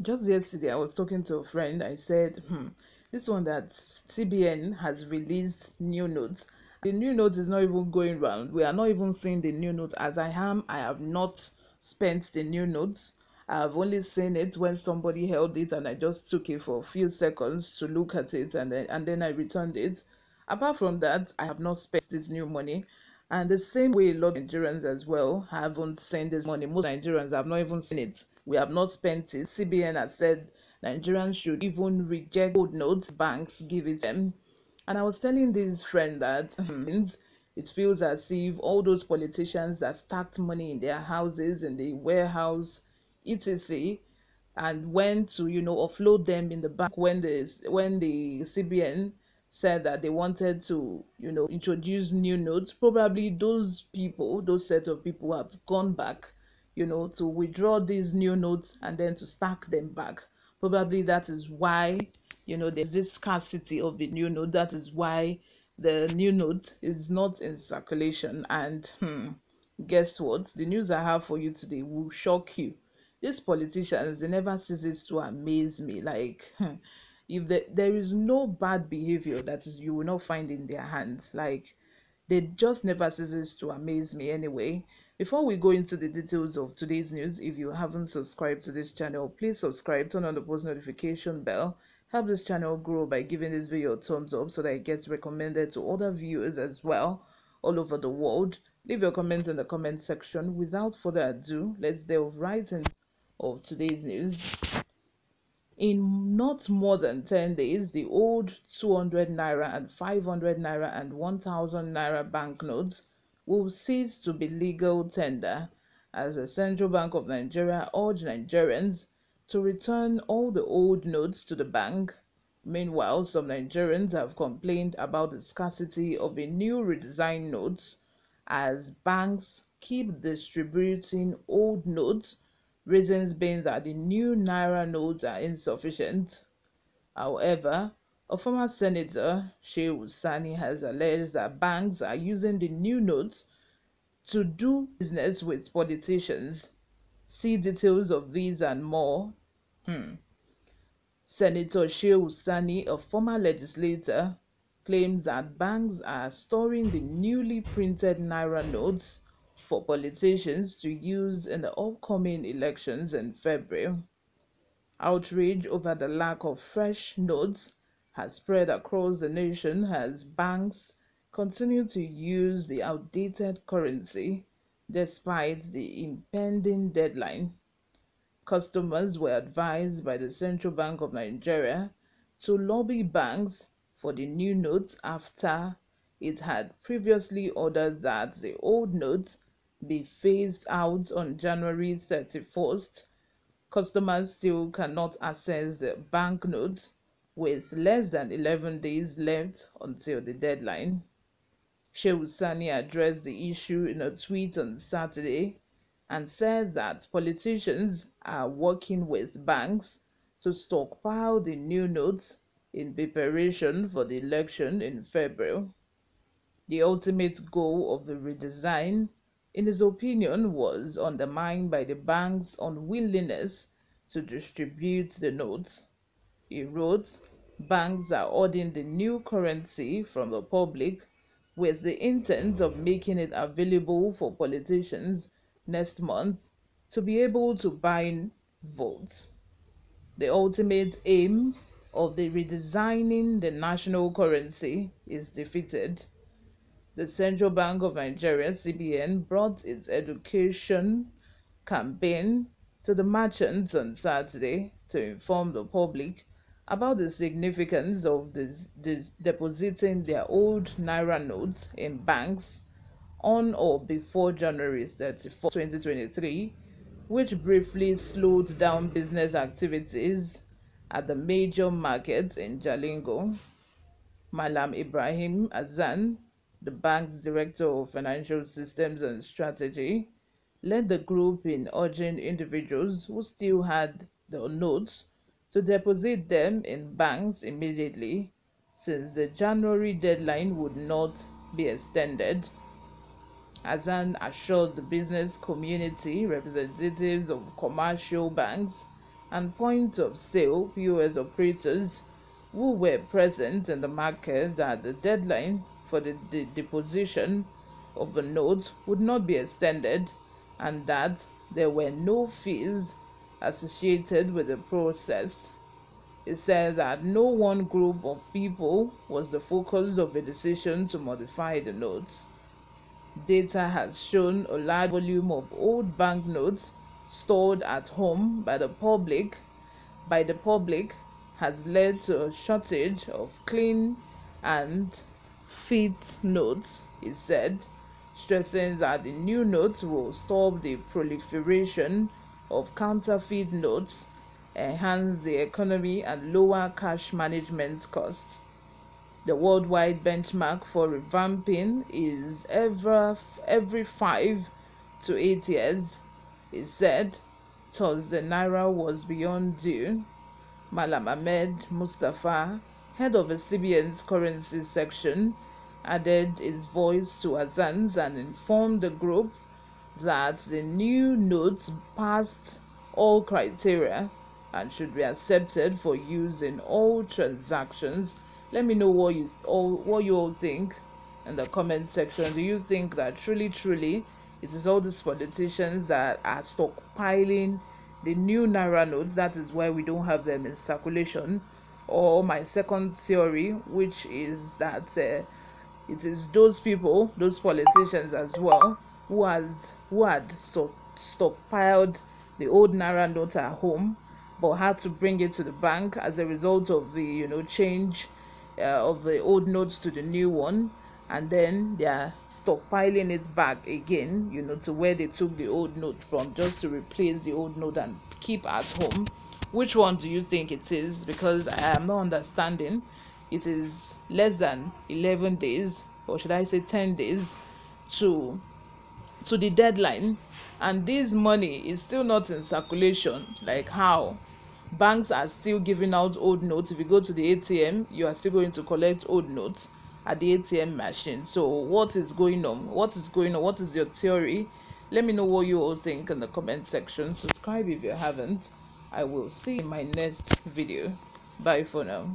Just yesterday, I was talking to a friend. I said, this one that CBN has released new notes. The new notes is not even going round. We are not even seeing the new notes. As I am, I have not spent the new notes. I have only seen it when somebody held it and I just took it for a few seconds to look at it, and then I returned it. Apart from that, I have not spent this new money. And the same way a lot of Nigerians as well haven't seen this money. Most Nigerians have not even seen it. We have not spent it. CBN has said Nigerians should even reject old notes, banks give it them. And I was telling this friend that it feels as if all those politicians that stacked money in their houses, in the warehouse, etc., and went to offload them in the bank when the CBN said that they wanted to introduce new notes. Probably those people, those set of people, have gone back to withdraw these new notes and then to stack them back. Probably that is why there's this scarcity of the new note. That is why the new note is not in circulation. And guess what, the news I have for you today will shock you. These politicians, they never ceases to amaze me. Like if there is no bad behavior that is you will not find in their hands. Like they just never ceases to amaze me anyway. Before we go into the details of today's news, if you haven't subscribed to this channel, please subscribe, turn on the post notification bell. Help this channel grow by giving this video a thumbs up so that it gets recommended to other viewers as well all over the world. Leave your comments in the comment section. Without further ado, let's delve right into of today's news. In not more than 10 days, the old 200 naira and 500 naira and 1000 naira banknotes will cease to be legal tender as the Central Bank of Nigeria urged Nigerians to return all the old notes to the bank. Meanwhile, some Nigerians have complained about the scarcity of the new redesigned notes as banks keep distributing old notes, reasons being that the new naira notes are insufficient. However, a former senator, CAUS, has alleged that banks are using the new notes to do business with politicians. See details of these and more. Senator Shehu Sani, a former legislator, claims that banks are storing the newly printed naira notes for politicians to use in the upcoming elections in February. Outrage over the lack of fresh notes has spread across the nation as banks continue to use the outdated currency despite the impending deadline. Customers were advised by the Central Bank of Nigeria to lobby banks for the new notes after it had previously ordered that the old notes be phased out on January 31st. Customers still cannot access the banknotes with less than 11 days left until the deadline. Shehu Sani addressed the issue in a tweet on Saturday and said that politicians are working with banks to stockpile the new notes in preparation for the election in February. The ultimate goal of the redesign, in his opinion, was undermined by the bank's unwillingness to distribute the notes. He wrote, "Banks are ordering the new currency from the public with the intent of making it available for politicians next month to be able to buy votes. The ultimate aim of the redesigning the national currency is defeated." The Central Bank of Nigeria, CBN, brought its education campaign to the merchants on Saturday to inform the public about the significance of depositing their old naira notes in banks on or before January 31st, 2023, which briefly slowed down business activities at the major markets in Jalingo. Malam Ibrahim Azan, the bank's director of financial systems and strategy, led the group in urging individuals who still had the notes to deposit them in banks immediately, since the January deadline would not be extended. Azan assured the business community, representatives of commercial banks, and points of sale POS operators who were present in the market that the deadline for the deposition of the note would not be extended and that there were no fees associated with the process. It said that no one group of people was the focus of the decision to modify the notes. Data has shown a large volume of old banknotes stored at home by the public has led to a shortage of clean and fit notes, it said, stressing that the new notes will stop the proliferation of counterfeit notes, enhance the economy, and lower cash management costs. The worldwide benchmark for revamping is every 5 to 8 years, it said. Thus, the naira was beyond due. Malam Ahmed Mustafa, head of the CBN's currency section, added his voice to Azan's and informed the group that the new notes passed all criteria and should be accepted for use in all transactions. Let me know what you all think in the comment section. Do you think that truly it is all these politicians that are stockpiling the new naira notes, that is why we don't have them in circulation? Or my second theory, which is that it is those people, those politicians as well, who had stockpiled the old naira note at home but had to bring it to the bank as a result of the change of the old notes to the new one, and then they are stockpiling it back again, to where they took the old notes from, just to replace the old note and keep at home. Which one do you think it is? Because I am not understanding. It is less than 11 days, or should I say 10 days, to the deadline, and this money is still not in circulation. Like, how? Banks are still giving out old notes. If you go to the ATM, you are still going to collect old notes at the ATM machine. So what is going on? What is your theory? Let me know what you all think in the comment section. Subscribe if you haven't. I will see you in my next video. Bye for now.